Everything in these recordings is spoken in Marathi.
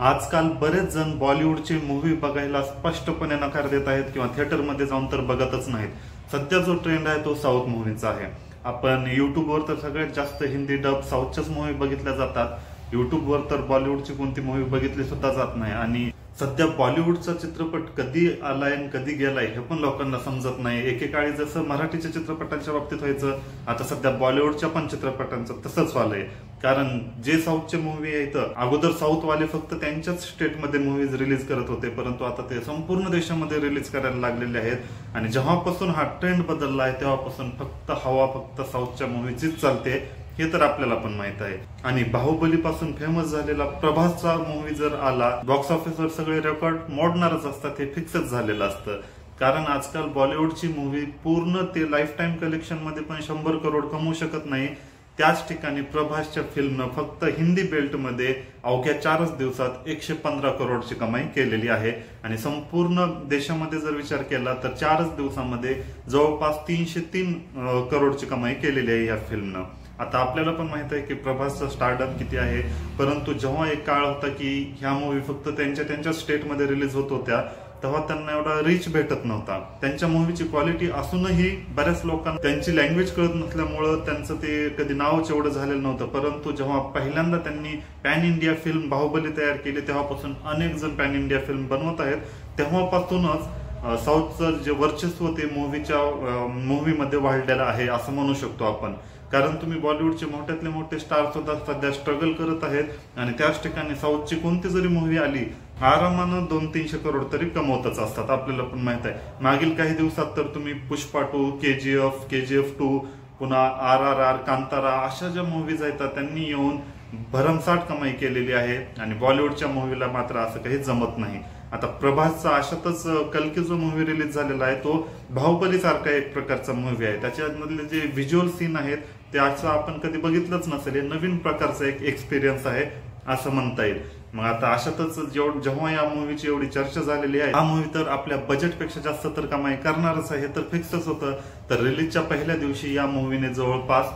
आजकाल बरेच जण बॉलिवूडचे मूव्ही बघायला स्पष्टपणे नकार देत आहेत किंवा थिएटरमध्ये जाऊन तर बघतच नाहीत। सध्या जो ट्रेंड आहे तो साऊथ मूव्हीचा आहे। आपण युट्यूबवर तर सगळ्यात जास्त हिंदी डब साऊथच्याच मूव्ही बघितल्या जातात। युट्यूबवर तर बॉलिवूडची कोणती मूव्ही बघितली सुद्धा जात नाही आणि सध्या बॉलिवूडचा चित्रपट कधी आलाय आणि कधी गेलाय हे पण लोकांना समजत नाही। एकेकाळी जसं मराठीच्या चित्रपटांच्या बाबतीत व्हायचं, आता सध्या बॉलिवूडच्या पण चित्रपटांचं तसंच व्हायलंय। कारण जे साऊथचे मूव्ही आहेत, अगोदर साऊथवाले फक्त त्यांच्याच स्टेटमध्ये मूव्हीज रिलीज करत होते, परंतु आता ते संपूर्ण देशामध्ये रिलीज करायला लागलेले आहेत। आणि जेव्हापासून हा ट्रेंड बदलला आहे तेव्हापासून फक्त साऊथच्या मूव्हीचीच चालते, हे तर आपल्याला पण माहित आहे। आणि बाहुबली पासून फेमस झालेला प्रभासचा मूव्ही जर आला, बॉक्स ऑफिसवर सगळे रेकॉर्ड मोडणारच असतात, हे फिक्सच झालेलं असतं। कारण आजकाल बॉलिवूडची मूव्ही पूर्ण ते लाईफ टाइम कलेक्शन मध्ये पण 100 करोड कमवू शकत नाही। त्याच ठिकाणी प्रभासच्या फिल्मनं फक्त हिंदी बेल्टमध्ये अवघ्या 4च दिवसात 115 करोडची कमाई केलेली आहे। आणि संपूर्ण देशामध्ये जर विचार केला तर 4च दिवसामध्ये जवळपास 303 करोडची कमाई केलेली आहे या फिल्मनं। आता आपल्याला पण माहित आहे की प्रभासचा स्टारडम किती आहे, परंतु जेव्हा एक काळ होता की ह्या मूव्ही फक्त त्यांच्या स्टेटमध्ये रिलीज होत होत्या, तेव्हा त्यांना एवढा रीच भेटत नव्हता। त्यांच्या मूव्हीची क्वालिटी असूनही बऱ्याच लोकांना त्यांची लँग्वेज कळत नसल्यामुळं त्यांचं ते कधी नावच एवढं झालेलं नव्हतं। परंतु जेव्हा पहिल्यांदा त्यांनी पॅन इंडिया फिल्म बाहुबली तयार केली, तेव्हापासून अनेक जण पॅन इंडिया फिल्म बनवत आहेत। तेव्हापासूनच साऊथचं जे वर्चस्व ते मूव्हीमध्ये वाढलेलं आहे असं म्हणू शकतो आपण। कारण तुम्ही बॉलिवूडचे मोठ्यातले मोठे स्टार सुद्धा सध्या स्ट्रगल करत आहेत आणि त्याच ठिकाणी साऊथची कोणती जरी मूव्ही आली, आरामानं 200-300 करोड तरी कमवतच असतात, आपल्याला पण माहित आहे। मागील काही दिवसात तर तुम्ही पुष्पा 2, KGF 2, पुन्हा RRR, कांतारा अशा ज्या मूव्हीज आहेत त्यांनी येऊन भरमसाठ कमाई केलेली आहे आणि बॉलिवूडच्या मूव्हीला मात्र असं काही जमत नाही। आता प्रभासचा अशातच कल्की जो मूव्ही रिलीज झालेला आहे तो बाहुबली सारखा एक प्रकारचा मूव्ही आहे। त्याच्यामधले जे व्हिज्युअल सीन आहेत ते असं आपण कधी बघितलंच नसेल, हे नवीन प्रकारचा एक एक्सपिरियन्स आहे असं म्हणता येईल। मग आता अशातच जेव्हा या मूव्हीची एवढी चर्चा झालेली आहे, हा मूव्ही तर आपल्या बजेटपेक्षा जास्त तर कमाई करणारच आहे, तर फिक्सच होतं। तर रिलीजच्या पहिल्या दिवशी या मूव्हीने जवळपास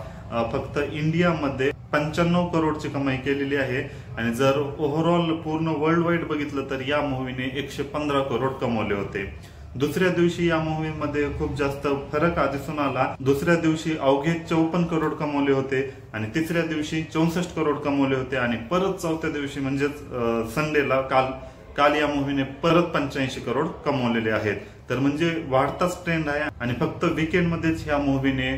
फक्त इंडियामध्ये 95 करोडची कमाई केलेली आहे आणि जर ओव्हरऑल पूर्ण वर्ल्ड वाईड बघितलं तर या मूव्हीने 115 करोड कमवले होते। दुसऱ्या दिवशी या मूव्हीमध्ये खूप जास्त फरक दिसून आला। दुसऱ्या दिवशी अवघे 54 करोड कमवले होते आणि तिसऱ्या दिवशी 64 करोड कमवले होते आणि परत चौथ्या दिवशी म्हणजेच संडेला काल या मूव्हीने परत 85 करोड कमवलेले आहेत। तर म्हणजे वाढताच ट्रेंड आहे आणि फक्त वीकेंड मध्येच ह्या मूव्हीने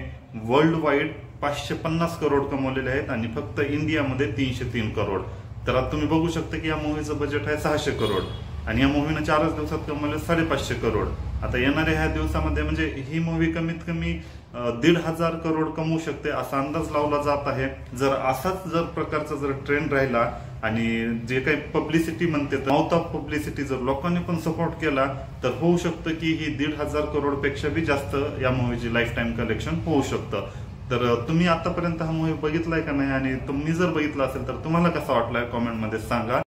वर्ल्ड वाईड 550 करोड कमवलेले आहेत आणि फक्त इंडियामध्ये 303 करोड। तर आता तुम्ही बघू शकता की या मूव्हीचं बजेट आहे 600 करोड आणि या मूव्हीने 4च दिवसात कमवले 550 करोड। आता येणाऱ्या ह्या दिवसामध्ये म्हणजे ही मूव्ही कमीत कमी 1,500 करोड कमवू शकते असा अंदाज लावला जात आहे। जर असाच प्रकारचा ट्रेंड राहिला आणि जे काही पब्लिसिटी म्हणते, माउथ ऑफ पब्लिसिटी जर लोकांनी पण सपोर्ट केला तर होऊ शकतं की ही 1,500 करोड पेक्षा बी जास्त या मूव्हीची लाईफ टाइम कलेक्शन होऊ शकतं। तर तुम्ही आतापर्यंत हा मूव्ही बघितलाय का नाही आणि तुम्ही जर बघितला असेल तर तुम्हाला कसा वाटलाय कॉमेंटमध्ये सांगा।